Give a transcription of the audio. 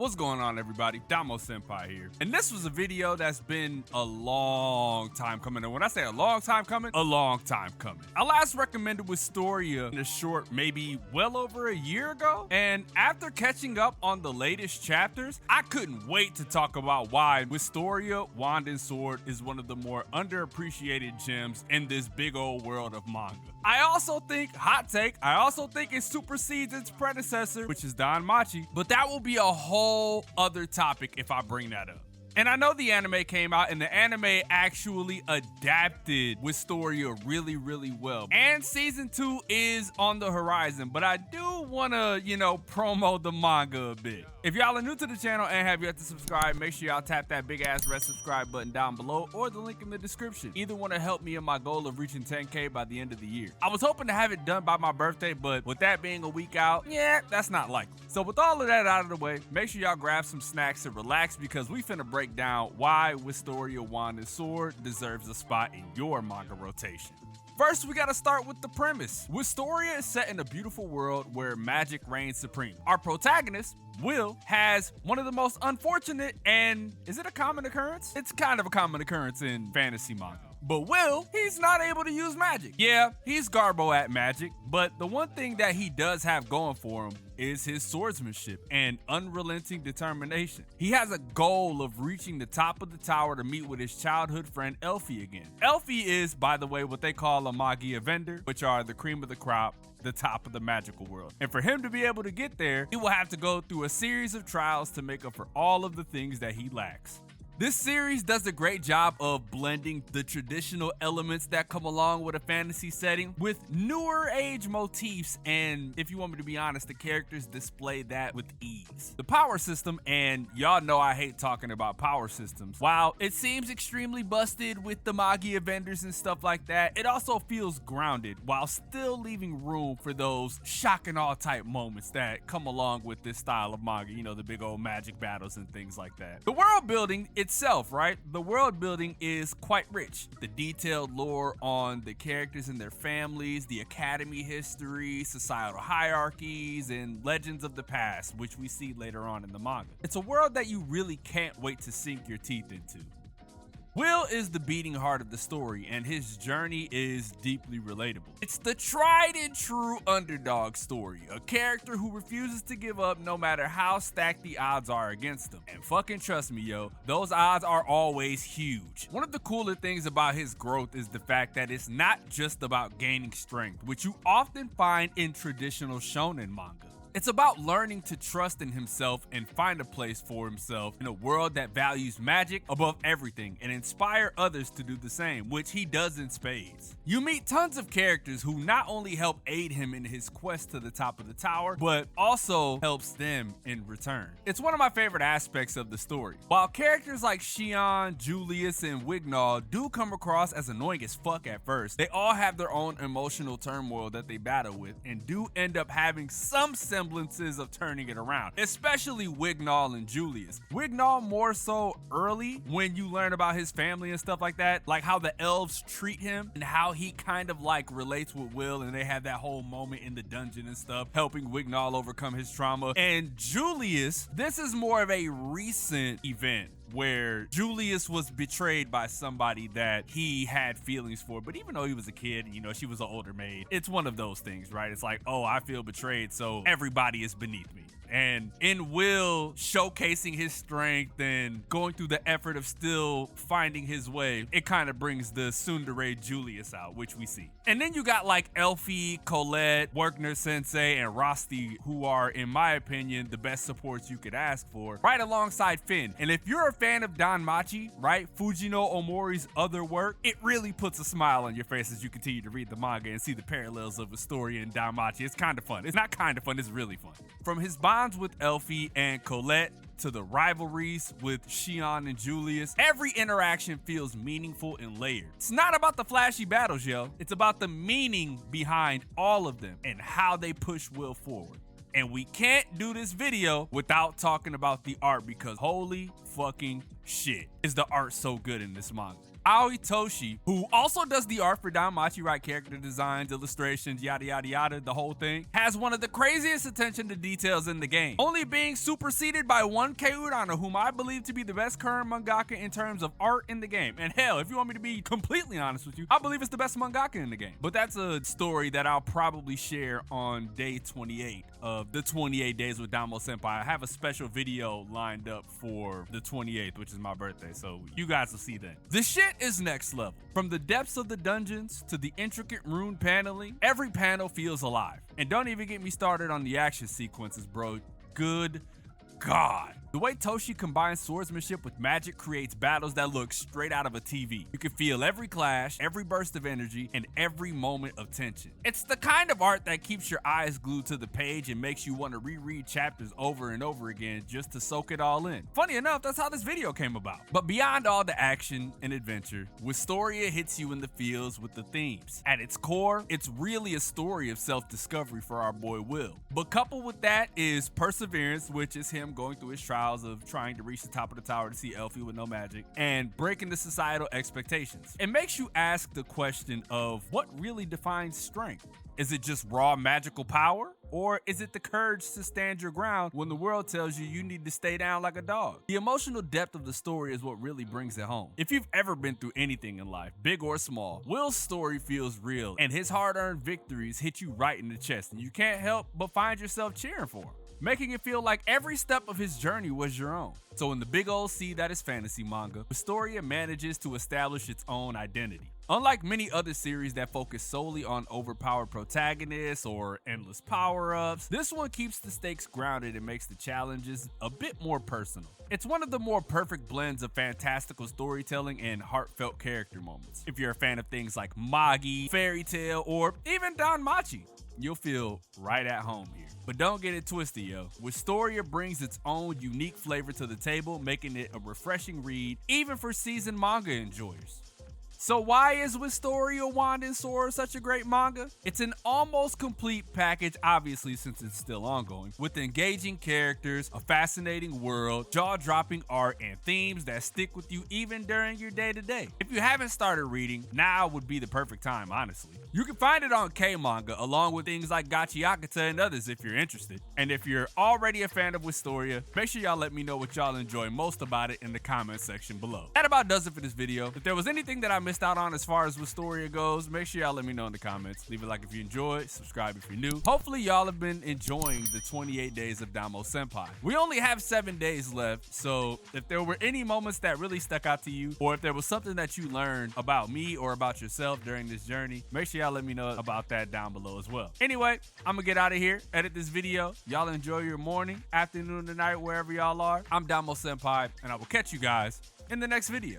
What's going on, everybody? DomoSenpai here. And this was a video that's been a long time coming. And when I say a long time coming, a long time coming. I last recommended Wistoria in a short, maybe well over a year ago. And after catching up on the latest chapters, I couldn't wait to talk about why Wistoria Wand and Sword is one of the more underappreciated gems in this big old world of manga. I also think, hot take, it supersedes its predecessor, which is Danmachi, but that will be a whole other topic if I bring that up. And I know the anime came out, and the anime actually adapted Wistoria really, really well. And season 2 is on the horizon, but I do want to, promo the manga a bit. If y'all are new to the channel and have yet to subscribe, make sure y'all tap that big ass red subscribe button down below or the link in the description. Either one to help me in my goal of reaching 10K by the end of the year. I was hoping to have it done by my birthday, but with that being a week out, yeah, that's not likely. So with all of that out of the way, make sure y'all grab some snacks and relax because we finna break down why Wistoria Wand and Sword deserves a spot in your manga rotation. First, we gotta start with the premise. Wistoria is set in a beautiful world where magic reigns supreme. Our protagonist, Will, has one of the most unfortunate and, is it a common occurrence? It's kind of a common occurrence in fantasy manga. But Will, he's not able to use magic. Yeah, he's Garbo at magic, but the one thing that he does have going for him is his swordsmanship and unrelenting determination. He has a goal of reaching the top of the tower to meet with his childhood friend Elfie again. Elfie is, by the way, what they call a Magia vendor, which are the cream of the crop, the top of the magical world. And for him to be able to get there, he will have to go through a series of trials to make up for all of the things that he lacks. This series does a great job of blending the traditional elements that come along with a fantasy setting with newer age motifs, and if you want me to be honest, the characters display that with ease. The power system, and y'all know I hate talking about power systems, while it seems extremely busted with the Magia vendors and stuff like that, it also feels grounded while still leaving room for those shock and awe type moments that come along with this style of manga, the big old magic battles and things like that. The world building itself, right? The world building is quite rich. The detailed lore on the characters and their families, the academy history, societal hierarchies, and legends of the past, which we see later on in the manga. It's a world that you really can't wait to sink your teeth into. Will is the beating heart of the story, and his journey is deeply relatable. It's the tried and true underdog story, a character who refuses to give up no matter how stacked the odds are against him. And fucking trust me, yo, those odds are always huge. One of the cooler things about his growth is the fact that it's not just about gaining strength, which you often find in traditional shonen manga. It's about learning to trust in himself and find a place for himself in a world that values magic above everything and inspire others to do the same, which he does in spades. You meet tons of characters who not only help aid him in his quest to the top of the tower, but also helps them in return. It's one of my favorite aspects of the story. While characters like Shion, Julius, and Wignall do come across as annoying as fuck at first, they all have their own emotional turmoil that they battle with and do end up having some semblances of turning it around, especially Wignall and Julius. Wignall more so early when you learn about his family and stuff like that, like how the elves treat him and how he kind of relates with Will, and they have that whole moment in the dungeon and stuff, helping Wignall overcome his trauma. And Julius, this is more of a recent event where Julius was betrayed by somebody that he had feelings for, but even though he was a kid, she was an older maid, it's one of those things, right? It's like, oh, I feel betrayed, so everybody is beneath me. And in Will showcasing his strength and going through the effort of still finding his way, it kind of brings the tsundere Julius out, which we see. And then you got Elfie, Colette, Werkner Sensei, and Rosti, who are, in my opinion, the best supports you could ask for, right alongside Finn. And if you're a fan of Danmachi, right, Fujino Omori's other work, it really puts a smile on your face as you continue to read the manga and see the parallels of Wistoria and Danmachi. It's kind of fun. It's not kind of fun, it's really fun. From his bonds with Elfie and Colette to the rivalries with Shion and Julius, every interaction feels meaningful and layered. It's not about the flashy battles, yo. It's about the meaning behind all of them and how they push Will forward. And we can't do this video without talking about the art, because holy fucking shit is the art so good in this manga. Aoi Toshi, who also does the art for Danmachi, right? Character designs, illustrations, yada yada yada, the whole thing, has one of the craziest attention to details in the game, only being superseded by one Kei Urano, whom I believe to be the best current mangaka in terms of art in the game. And hell, if you want me to be completely honest with you, I believe it's the best mangaka in the game. But that's a story that I'll probably share on day 28 of the 28 days with DomoSenpai. I have a special video lined up for the 28th, which is my birthday, so you guys will see that. The shit is next level. From the depths of the dungeons to the intricate rune paneling, every panel feels alive. And don't even get me started on the action sequences, bro. Good God. The way Toshi combines swordsmanship with magic creates battles that look straight out of a TV. You can feel every clash, every burst of energy, and every moment of tension. It's the kind of art that keeps your eyes glued to the page and makes you want to reread chapters over and over again just to soak it all in. Funny enough, that's how this video came about. But beyond all the action and adventure, Wistoria hits you in the feels with the themes. At its core, it's really a story of self-discovery for our boy Will. But coupled with that is perseverance, which is him going through his trials of trying to reach the top of the tower to see Elfie with no magic, and breaking the societal expectations. It makes you ask the question of what really defines strength. Is it just raw magical power? Or is it the courage to stand your ground when the world tells you you need to stay down like a dog? The emotional depth of the story is what really brings it home. If you've ever been through anything in life, big or small, Will's story feels real, and his hard-earned victories hit you right in the chest, and you can't help but find yourself cheering for him, making it feel like every step of his journey was your own. So in the big old sea that is fantasy manga, Wistoria manages to establish its own identity. Unlike many other series that focus solely on overpowered protagonists or endless power-ups, this one keeps the stakes grounded and makes the challenges a bit more personal. It's one of the more perfect blends of fantastical storytelling and heartfelt character moments. If you're a fan of things like Magi, Fairy Tail, or even Danmachi, you'll feel right at home here. But don't get it twisted, yo. Wistoria brings its own unique flavor to the table, making it a refreshing read, even for seasoned manga enjoyers. So why is Wistoria Wand and Sword such a great manga? It's an almost complete package, obviously since it's still ongoing, with engaging characters, a fascinating world, jaw-dropping art, and themes that stick with you even during your day-to-day. If you haven't started reading, now would be the perfect time, honestly. You can find it on K-Manga, along with things like Gachiakata and others if you're interested. And if you're already a fan of Wistoria, make sure y'all let me know what y'all enjoy most about it in the comment section below. That about does it for this video. If there was anything that I missed out on as far as Wistoria goes, make sure y'all let me know in the comments. Leave a like if you enjoyed, subscribe if you're new. Hopefully y'all have been enjoying the 28 days of DomoSenpai. We only have 7 days left, so if there were any moments that really stuck out to you, or if there was something that you learned about me or about yourself during this journey, make sure y'all let me know about that down below as well. Anyway, I'm gonna get out of here, edit this video. Y'all enjoy your morning, afternoon, or night, wherever y'all are. I'm DomoSenpai, and I will catch you guys in the next video.